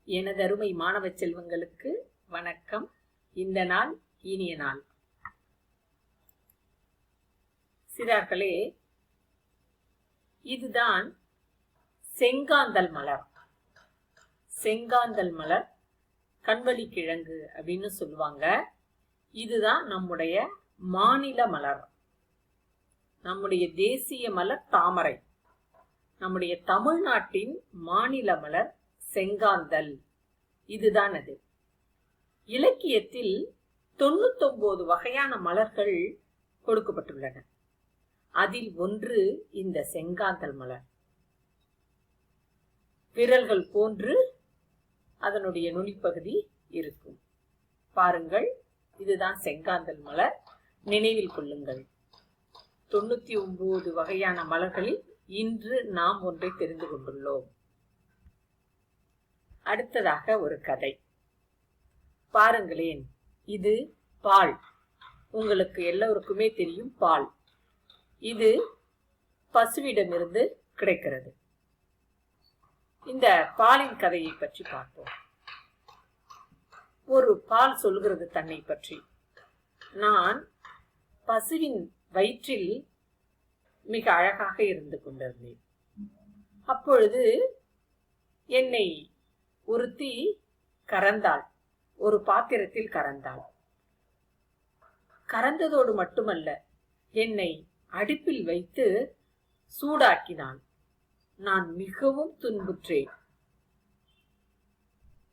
எனதருமை மாணவ செல்வங்களுக்கு வணக்கம். இந்த நாள் இனிய நாள். சிறார்களே, இதுதான் செங்காந்தல் மலர். செங்காந்தல் மலர் கண்வழி கிழங்கு அப்படின்னு சொல்லுவாங்க. இதுதான் நம்முடைய மாநில மலர். நம்முடைய தேசிய மலர் தாமரை. நம்முடைய தமிழ்நாட்டின் மாநில மலர் செங்காந்தல். இதுதான் அது. இலக்கியத்தில் 99 வகையான மலர்கள் கொடுக்கப்பட்டுள்ளன. அதில் ஒன்று இந்த செங்காந்தல் மலர். விரல்கள் போன்று அதனுடைய நுனிப்பகுதி இருக்கும். பாருங்கள், இதுதான் செங்காந்தல் மலர். நினைவில் கொள்ளுங்கள். 99 வகையான மலர்களில் இன்று நாம் ஒன்றை தெரிந்து கொண்டுள்ளோம். அடுத்ததாக ஒரு கதை பாருங்களேன். இது பால். உங்களுக்கு எல்லோருக்குமே தெரியும் பால். இது பசுவிடமிருந்து கிடைக்கிறது. இந்த பாலின் கதையை பற்றி பார்ப்போம். ஒரு பால் சொல்கிறது தன்னை பற்றி. நான் பசுவின் வயிற்றில் மிக அழகாக இருந்து கொண்டிருந்தேன். அப்பொழுது என்னை ஒருத்தி கறந்தாள். ஒரு பாத்திரத்தில் கறந்தாள். கறந்ததோடு மட்டுமல்ல, என்னை அடுப்பில் வைத்து சூடாக்கினாள். நான் மிகவும் துன்புற்றேன்.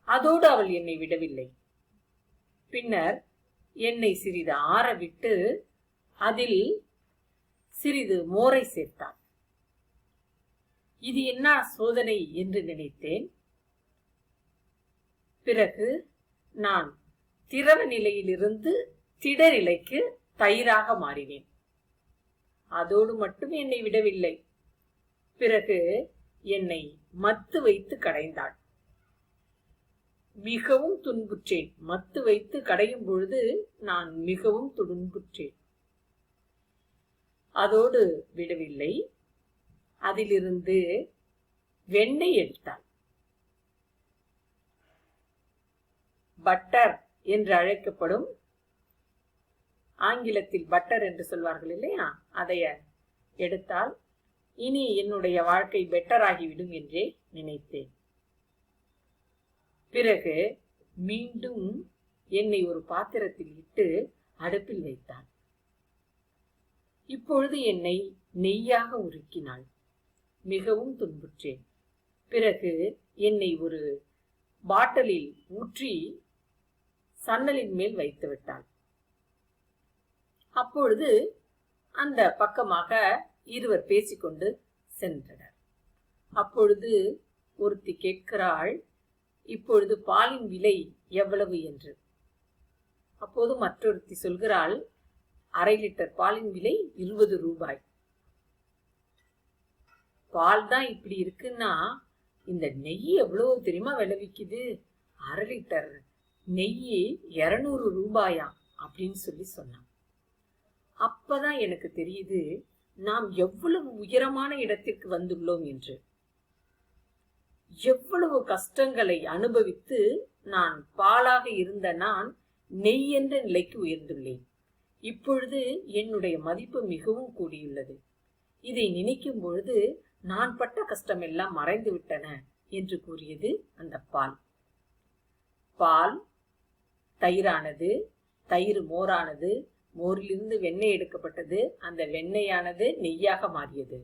அதோடு அவள் என்னை விடவில்லை. பின்னர் என்னை சிறிது ஆற விட்டு அதில் சிறிது மோரை சேர்த்தாள். இது என்ன சோதனை என்று நினைத்தேன். பிறகு நான் திரவ நிலையிலிருந்து திட நிலைக்கு தயிராக மாறினேன். அதோடு மட்டும் என்னை விடவில்லை. பிறகு என்னை மத்து வைத்து கடைந்தாள். மிகவும் துன்புற்றேன். மத்து வைத்து கடையும் பொழுது நான் மிகவும் துன்புற்றேன். அதோடு விடவில்லை. அதிலிருந்து வெண்ணெய் எடுத்தாள். பட்டர் என்று அழைக்கப்படும், ஆங்கிலத்தில் பட்டர் என்று சொல்வார்கள் இல்லையா, அதைய எடுத்தால் இனி என்னுடைய வாழ்க்கை பெட்டர் ஆகிவிடும் என்றே நினைத்தேன். பிறகு மீண்டும் என்னை ஒரு பாத்திரத்தில் இட்டு அடுப்பில் வைத்தாள். இப்பொழுது என்னை நெய்யாக உருக்கினாள். மிகவும் துன்புற்றேன். பிறகு என்னை ஒரு பாட்டிலில் ஊற்றி சன்னலின் மேல் வைத்து விட்டாள். அப்பொழுது அந்த பக்கமாக இருவர் பேசிக்கொண்டு சென்றனர். அப்பொழுது ஒருத்தி கேட்கிறாள், இப்பொழுது பாலின் விலை எவ்வளவு என்று. அப்போது மற்றொருத்தி சொல்கிறாள், 1/2 லிட்டர் பாலின் விலை 20 ரூபாய். பால் தான் இப்படி இருக்குன்னா இந்த நெய் எவ்வளவு தெரியுமா விலை விக்குது? 1/2 லிட்டர் நெய் 200 ரூபாயா அப்படின்னு சொல்லி சொன்னான். அப்பதான் எனக்கு தெரியுது, நாம் எவ்வளவு உயரமான இடத்திற்கு வந்துள்ளோம் என்று. எவ்வளவு கஷ்டங்களை அனுபவித்து நான் பாலாக இருந்த நான் நெய் என்ற நிலைக்கு உயர்ந்துள்ளேன். இப்பொழுது என்னுடைய மதிப்பு மிகவும் கூடியுள்ளது. இதை நினைக்கும் பொழுது நான் பட்ட கஷ்டம் எல்லாம் மறைந்து விட்டன என்று கூறியது அந்த பால். பால் தயிரானது, தயிர் மோரானது, மோரிலிருந்து வெண்ணெய் எடுக்கப்பட்டது, அந்த வெண்ணெயானது நெய்யாக மாறியது.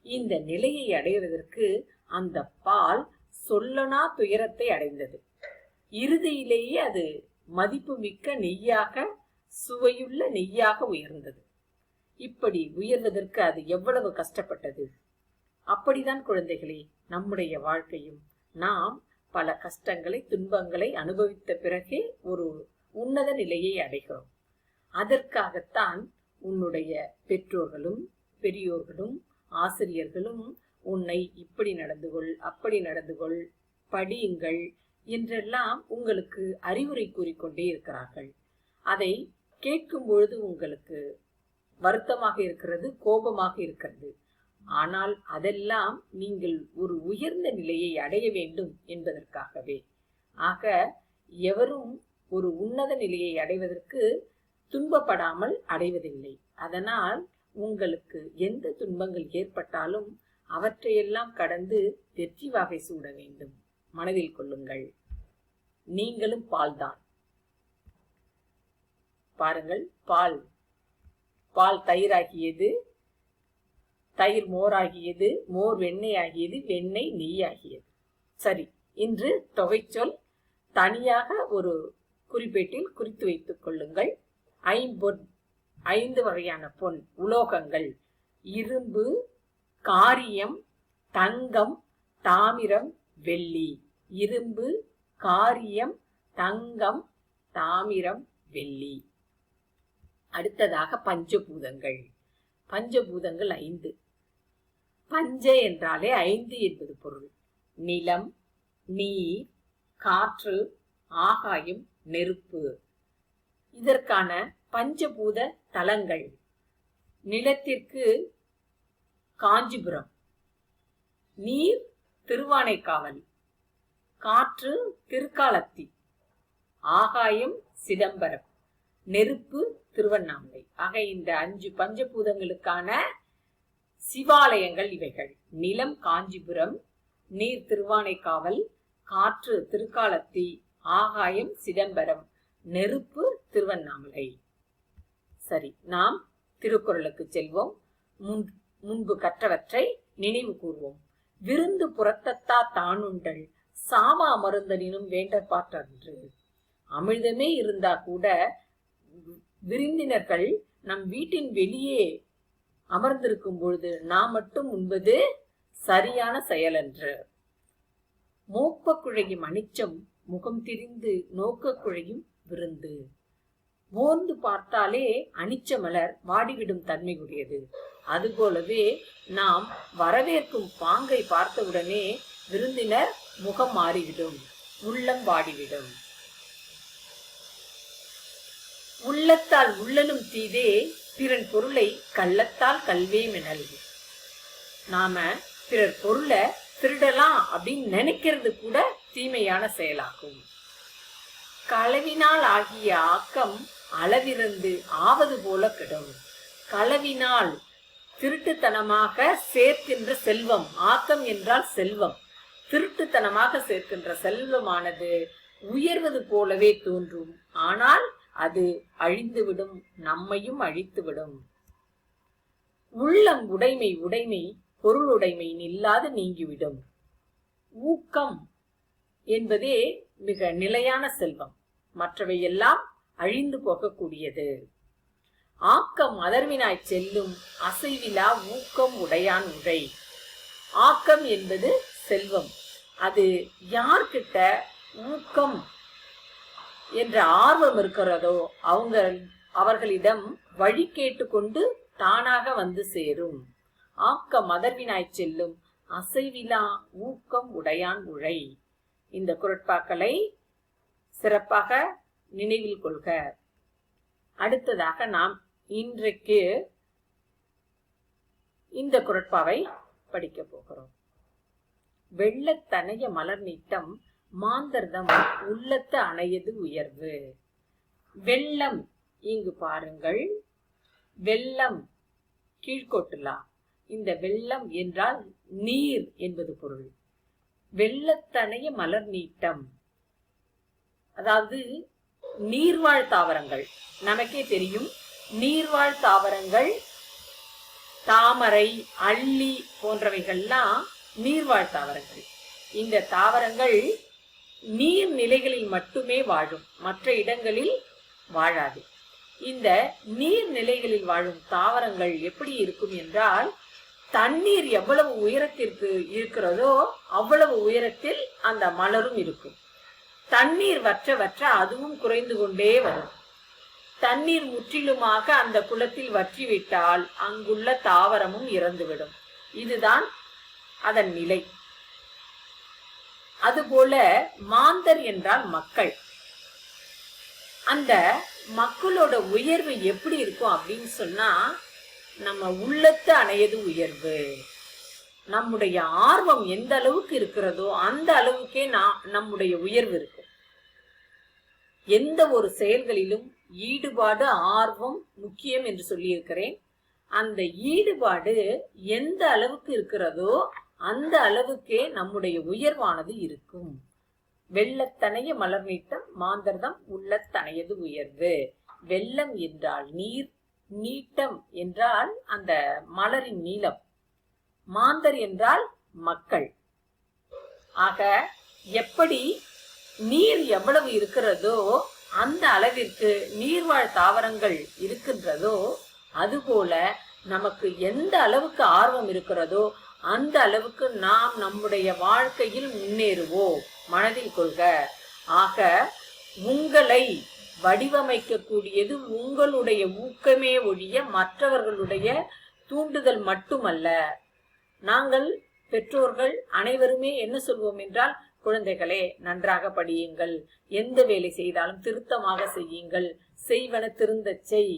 இந்த நிலையை அடைவதற்கு அந்த பால் சொல்லனா துயரத்தை அடைந்தது. இறுதியிலேயே அது மதிப்பு மிக்க நெய்யாக, சுவையுள்ள நெய்யாக உயர்ந்தது. இப்படி உயர்வதற்கு அது எவ்வளவு கஷ்டப்பட்டது. அப்படிதான் குழந்தைகளே, நம்முடைய வாழ்க்கையும் நாம் பல கஷ்டங்களை, துன்பங்களை அனுபவித்த பிறகே ஒரு உன்னத நிலையை அடைகிறோம். அதற்காகத்தான் உன்னுடைய பெற்றோர்களும் பெரியோர்களும் ஆசிரியர்களும் உன்னை இப்படி நடந்து கொள், அப்படி நடந்து கொள், படியுங்கள் என்றெல்லாம் உங்களுக்கு அறிவுரை கூறிக்கொண்டே இருக்கிறார்கள். அதை கேட்கும் பொழுது உங்களுக்கு வருத்தமாக இருக்கிறது, கோபமாக இருக்கிறது. ஆனால் அதெல்லாம் நீங்கள் ஒரு உயர்ந்த நிலையை அடைய வேண்டும் என்பதற்காகவே. ஆக எவரும் ஒரு உன்னத நிலையை அடைவதற்கு துன்பப்படாமல் அடைவதில்லை. அதனால் உங்களுக்கு எந்த துன்பங்கள் ஏற்பட்டாலும் அவற்றையெல்லாம் கடந்து வெற்றி வாகை சூட வேண்டும். மனதில் கொள்ளுங்கள், நீங்களும் பால்தான். பாருங்கள், பால் தயிராகியது, தயிர் மோராகியது, மோர் வெண்ணெய் ஆகியது, வெண்ணெய் நெய் ஆகியது. சரி, இன்று தொகைச்சொல் தனியாக ஒரு குறிப்பேட்டில் குறித்து வைத்துக் கொள்ளுங்கள். 5 வகையான பொன் உலோகங்கள்: இரும்பு, காரியம், தங்கம், தாமிரம், வெள்ளி. இரும்பு, காரியம், தங்கம், தாமிரம், வெள்ளி. அடுத்ததாக பஞ்சபூதங்கள். பஞ்சபூதங்கள் 5. பஞ்ச என்றாலே 5 என்பது பொருள். நிலம், நீர், காற்று, ஆகாயம், நெருப்பு. இதற்கான பஞ்சபூத தலங்கள்: நிலத்திற்கு காஞ்சிபுரம், நீர் திருவானைக்காவல், காற்று திருக்காலத்தி, ஆகாயம் சிதம்பரம், நெருப்பு திருவண்ணாமலை. ஆக இந்த 5 பஞ்சபூதங்களுக்கான சிவாலயங்கள் இவைகள். நிலம் காஞ்சிபுரம், நீர் திருவானைக்காவல், காற்று திருக்காலத்தி, ஆகாயம் சிதம்பரம், நெருப்பு திருவண்ணாமலை. சரி, நாம் திருக்குறளுக்கு செல்வோம். முன்பு கற்றவற்றை நினைவு கூர்வோம். விருந்து புறத்தத்தா தானுண்டல் சாமா அமர்ந்தனினும் வேண்டற்பாற்றன்று. அமிர்தமே இருந்தா கூட விருந்தினர்கள் நம் வீட்டின் வெளியே அமர்ந்திருக்கும் பொழுது நாம் மட்டும் உண்பது சரியான செயலன்று. மோப்ப குழையும் அனிச்சம் முகம் திரிந்து நோக்க குழையும் விருந்து. மோர்ந்து பார்த்தாலே அனிச்ச மலர் வாடிவிடும் தன்மை உடையது. அதுபோலவே நாம் வரவேற்கும் பாங்கை பார்த்தவுடனே விருந்தினர் முகம் மாறிவிடும், உள்ளம் வாடிவிடும். உள்ளத்தால் உள்ளலும் தீதே பிறன் பொருளை கள்ளத்தால் கல்வே மெனல். நாம பிறர் பொருளை திருடலாம் அப்படின்னு நினைக்கிறது கூட தீமையான செயலாகும். களவினால் ஆகிய ஆக்கம் அளவிருந்து ஆவது போல கெடும். களவினால் திருட்டுத்தனமாக சேர்க்கின்ற செல்வம், ஆக்கம் என்றால் செல்வம், திருட்டுத்தனமாக சேர்க்கின்ற செல்வமானது உயர்வது போலவே தோன்றும். ஆனால் அது அழிந்துவிடும், நம்மையும் அழித்துவிடும். உள்ளம் உடைமை பொருளுடைமை நில்லாது நீங்கிவிடும். ஊக்கம் என்பதே மிக நிலையான செல்வம், மற்றவை எல்லாம் அழிந்து போகக்கூடியது. ஆக்கம் அதர்வினாய் செல்லும் அசைவிலா ஊக்கம் உடையான் உடை. ஆக்கம் என்பது செல்வம். அது யார்கிட்ட ஊக்கம் என்ற ஆர்வம் இருக்கிறதோ அவர்களிடம் வழி கேட்டுக்கொண்டு தானாக வந்து சேரும். ஆக்கம் அதர்வினாய் செல்லும் அசைவிலா ஊக்கம் உடையான் உழை. இந்த குறட்பாக்களை சிறப்பாக நினைவில் கொள்க. அடுத்ததாக நாம் இன்றைக்கு இந்த குறட்பாவை படிக்க போகிறோம். வெள்ளத்தனைய மலர் நீட்டம் மாந்தர்தம் உள்ளத்து அணையது உயர்வு. வெள்ளம், இங்கு பாருங்கள், வெள்ளம் கீழ்கொட்டுலா. இந்த வெள்ளம் என்றால் நீர் என்பது பொருள். வெள்ளத்தனைய மலர் நீட்டம், அதாவது நீர்வாழ் தாவரங்கள். நமக்கே தெரியும், நீர்வாழ் தாவரங்கள் தாமரை, அள்ளி போன்றவைகள்லாம் நீர்வாழ் தாவரங்கள். இந்த தாவரங்கள் நீர் நிலைகளில் மட்டுமே வாழும், மற்ற இடங்களில் வாழாது. இந்த நீர் நிலைகளில் வாழும் தாவரங்கள் எப்படி இருக்கும் என்றால், தண்ணீர் எவ்வளவு உயரத்திற்கு இருக்கிறதோ அவ்வளவு உயரத்தில் அந்த மலரும் இருக்கும். தண்ணீர் வற்ற வற்ற அதுவும் குறைந்து கொண்டே வரும். தண்ணீர் முற்றிலுமாக அந்த குளத்தில் வற்றிவிட்டால் அங்குள்ள தாவரமும் இறந்துவிடும். இதுதான் அதன் நிலை. அதுபோல மாந்தர் என்றால் மக்கள். அந்த மக்களோட உயர்வு எப்படி இருக்கும் அப்படின்னு சொன்னா, நம்ம உள்ளத்து அணையது உயர்வு. நம்முடைய ஆர்வம் எந்த அளவுக்கு இருக்கிறதோ அந்த அளவுக்கே நம்முடைய உயர்வு இருக்கும். எந்த ஒரு செயல்களிலும் ஈடுபாடு, ஆர்வம் முக்கியம் என்று சொல்லியிருக்கிறேன். அந்த ஈடுபாடு எந்த அளவுக்கு இருக்கிறதோ அந்த அளவுக்கே நம்முடைய உயர்வானது இருக்கும். வெள்ளத்தனைய மலர் நீட்டம் மாந்தர்தம் உள்ளத்தனையது உயர்வு. வெள்ளம் என்றால் நீர், நீட்டம் என்றால் அந்த மலரின் நீளம், மாந்தர் என்றால் மக்கள். ஆக எப்படி நீர் எவ்வளவு இருக்கிறதோ அந்த அளவிற்கு நீர்வாழ் தாவரங்கள் இருக்கின்றதோ, அதுபோல நமக்கு எந்த அளவுக்கு ஆர்வம் இருக்கிறதோ அந்த அளவுக்கு நாம் நம்முடைய வாழ்க்கையில் முன்னேறுவோம். மனதில் கொள்க. ஆக உங்களை வடிவமைக்க கூடியது உங்களுடைய ஊக்கமே ஒழிய மற்றவர்களுடைய தூண்டுதல் மட்டுமல்ல. நாங்கள் பெற்றோர்கள் அனைவருமே என்ன சொல்வோம் என்றால், குழந்தைகளே நன்றாக படியுங்கள், எந்த வேலை செய்தாலும் திருத்தமாக செய்யுங்கள், செய்வன திருந்தச் செய்,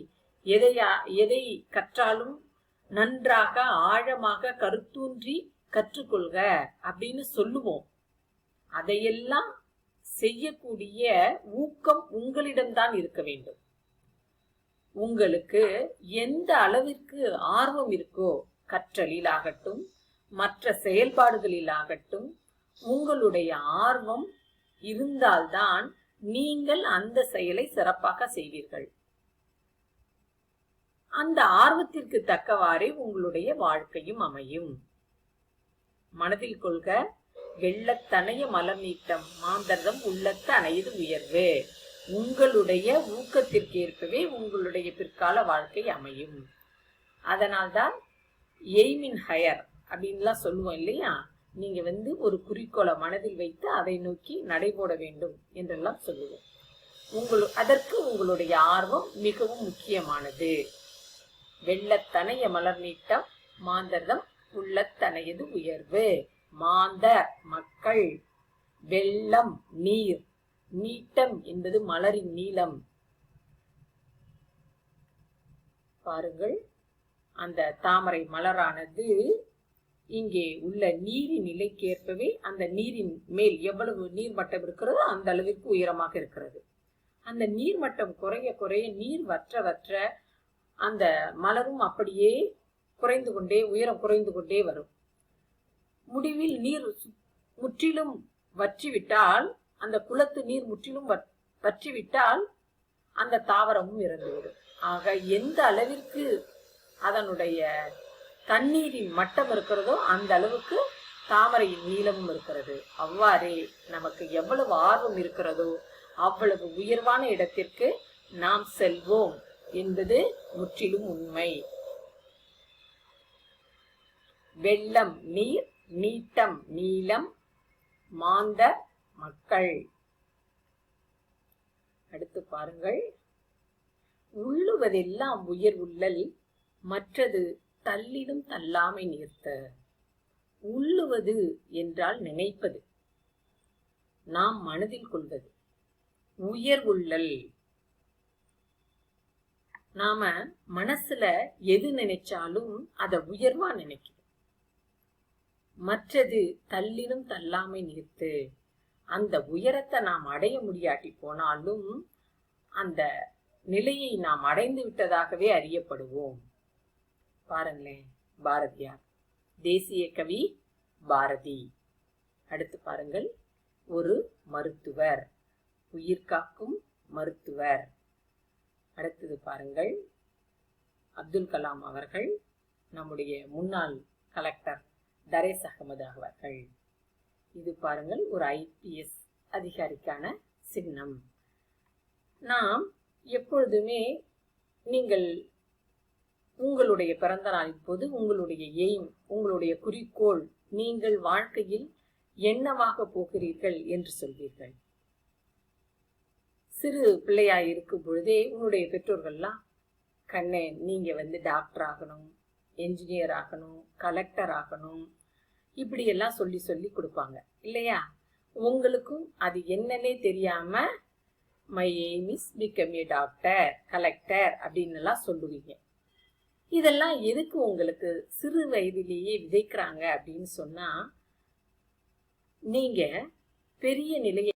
எதை கற்றாலும் நன்றாக ஆழமாக கருத்தூன்றி கற்றுக்கொள்க அப்படின்னு சொல்லுவோம். அதையெல்லாம் செய்யக்கூடிய ஊக்கம் உங்களிடம்தான் இருக்க வேண்டும். உங்களுக்கு எந்த அளவிற்கு ஆர்வம் இருக்கோ, கற்றலில் ஆகட்டும் மற்ற செயல்பாடுகளில் ஆகட்டும், உங்களுடைய ஆர்வம் இருந்தால்தான் நீங்கள் அந்த செயலை சிறப்பாக செய்வீர்கள். அந்த ஆர்வத்திற்கு தக்கவாறே உங்களுடைய வாழ்க்கையும் அமையும். மனதில் கொள்க. வெள்ளத்தனைய மலர் நீட்டம் மாந்தர்தம் உள்ளத்த அணையது உயர்வு. உங்களுடைய ஊக்கத்திற்கு ஏற்பவே உங்களுடைய பிற்கால வாழ்க்கை அமையும். அதனால்தான் எய்மின் ஹையர் அப்படின்லாம் சொல்லுவோம் இல்லையா? நீங்க ஒரு குறிக்கோளை மனதில் வைத்து அதை நோக்கி நடைபோட வேண்டும் என்றெல்லாம் சொல்லுவோம். அதற்கு உங்களுடைய ஆர்வம் மிகவும் முக்கியமானது. வெள்ளத்தனைய மலர் நீட்டம் மாந்தர்தம் உள்ளத்தனையது உயர்வு. மாந்தர் மக்கள், வெள்ளம் நீர், நீட்டம் என்பது மலரின் நீளம். பாருங்கள், அந்த தாமரை மலரானது இங்கே உள்ள நீரின் நிலைக்கேற்பவே அந்த நீரின் மேல் எவ்வளவு நீர்மட்டம் இருக்கிறதோ அந்த அளவிற்கு உயரமாக இருக்கிறது. அந்த நீர்மட்டம் குறைய குறைய, நீர் வற்ற வற்ற அந்த மலரும் அப்படியே குறைந்து கொண்டே, உயரம் குறைந்து கொண்டே வரும். முடிவில் நீர் முற்றிலும் வற்றிவிட்டால், அந்த குளத்து நீர் முற்றிலும் வற்றிவிட்டால் அந்த தாவரமும் இறந்துவிடும். ஆக எந்த அளவிற்கு அதனுடைய தண்ணீரின் மட்டம் இருக்கிறதோ அந்த அளவுக்கு தாமரையின் நீளமும் இருக்கிறது. அவ்வாறே நமக்கு எவ்வளவு ஆர்வம் இருக்கிறதோ அவ்வளவு உயர்வான இடத்திற்கு நாம் செல்வோம் என்பது முற்றிலும் உண்மை. வெள்ளம் நீர், நீட்டம் நீளம், மாந்தர் மக்கள். அடுத்து பாருங்கள். உள்ளுவதெல்லாம் உயர் உள்ளல், மற்றது தள்ளிலும் தள்ளாமை நீர்த்த. உள்ளுவது என்றால் நினைப்பது, நாம் மனதில் கொள்வது. உயர் உள்ளல், நாம மனசுல எது நினைச்சாலும் அத உயர்வா நினைக்கிறோம். மற்றது தள்ளிலும் தள்ளாமை நீர்த்து. அந்த உயரத்தை நாம் அடைய முடியாட்டி போனாலும் அந்த நிலையை நாம் அடைந்து விட்டதாகவே அறியப்படுவோம். பாருங்களேன், பாரதியார், தேசிய கவி பாரதி. அடுத்து பாருங்கள், ஒரு மருத்துவர், உயிர் காக்கும் மருத்துவர். அடுத்தது பாருங்கள், அப்துல் கலாம் அவர்கள், நம்முடைய முன்னாள் கலெக்டர் தரேஸ் அகமது அவர்கள். இது பாருங்கள், ஒரு IPS அதிகாரிக்கான சின்னம். நாம் எப்பொழுதுமே நீங்கள் உங்களுடைய பிறந்த நாளின் போது உங்களுடைய எய்ம், உங்களுடைய குறிக்கோள், நீங்கள் வாழ்க்கையில் என்னவாக போகிறீர்கள் என்று சொல்வீர்கள். சிறு பிள்ளையாய் இருக்கும் பொழுதே உன்னுடைய பெற்றோர்கள்லாம், கண்ணே நீங்க டாக்டர் ஆகணும், என்ஜினியர் ஆகணும், கலெக்டர் ஆகணும், இப்படி எல்லாம் சொல்லி சொல்லி கொடுப்பாங்க இல்லையா? உங்களுக்கும் அது என்னன்னே தெரியாம my aim is become a doctor, collector அப்படின்னு எல்லாம் சொல்லுவீங்க. இதெல்லாம் எதுக்கு உங்களுக்கு சிறு வயதிலேயே விதைக்கிறாங்க அப்படின்னு சொன்னா, நீங்க பெரிய நிலையை